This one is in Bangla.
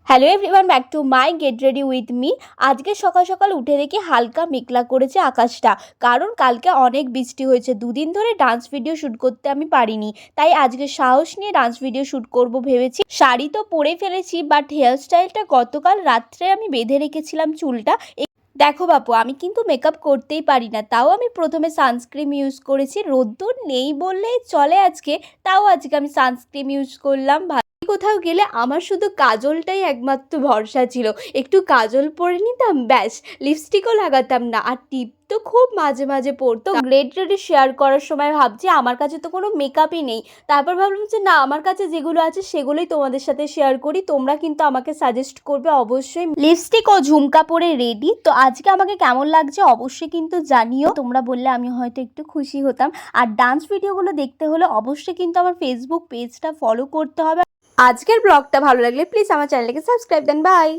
Hello everyone, back to my get ready with me. আজকে সকাল সকাল উঠে দেখি হালকা মেঘলা করেছে আকাশটা, কারণ কালকে অনেক বৃষ্টি হয়েছে। দুদিন ধরে ডান্স ভিডিও শ্যুট করতে আমি পারিনি, তাই আজকে সাহস নিয়ে ডান্স ভিডিও শ্যুট করব ভেবেছি। শাড়ি তো পরে ফেলেছি, বাট হেয়ার স্টাইলটা গতকাল রাত্রে আমি বেঁধে রেখেছিলাম চুলটা। দেখো বাপু, আমি কিন্তু মেকআপ করতেই পারি না, তাও আমি প্রথমে সানস্ক্রিন ইউজ করেছি। রোদ্দুর নেই বললেই চলে আজকে, তাও আজকে আমি সানস্ক্রিন ইউজ করলাম। কোথাও গেলে আমার শুধু কাজলটাই একমাত্র ভরসা ছিল। একটু কাজল পরে নিতাম, ব্যাস, লিপস্টিকও লাগাতাম না। আর টিপ তো খুব মাঝে মাঝে পরতো। গ্রেড রেডি শেয়ার করার সময় ভাবছি আমার কাছে তো কোনো মেকআপই নেই। তারপর ভাবলাম যে না, আমার কাছে যেগুলো আছে সেগুলোই তোমাদের সাথে শেয়ার করি। তোমরা কিন্তু আমাকে সাজেস্ট করবে অবশ্যই। লিপস্টিক ও ঝুমকা পরে রেডি। তো আজকে আমাকে কেমন লাগছে অবশ্যই কিন্তু জানিও। তোমরা বললে আমি হয়তো একটু খুশি হতাম। আর ডান্স ভিডিওগুলো দেখতে হলে অবশ্যই কিন্তু আমার ফেসবুক পেজটা ফলো করতে হবে। আজকের ব্লগটা ভালো লাগলে প্লিজ আমার চ্যানেলকে সাবস্ক্রাইব দেন। বাই।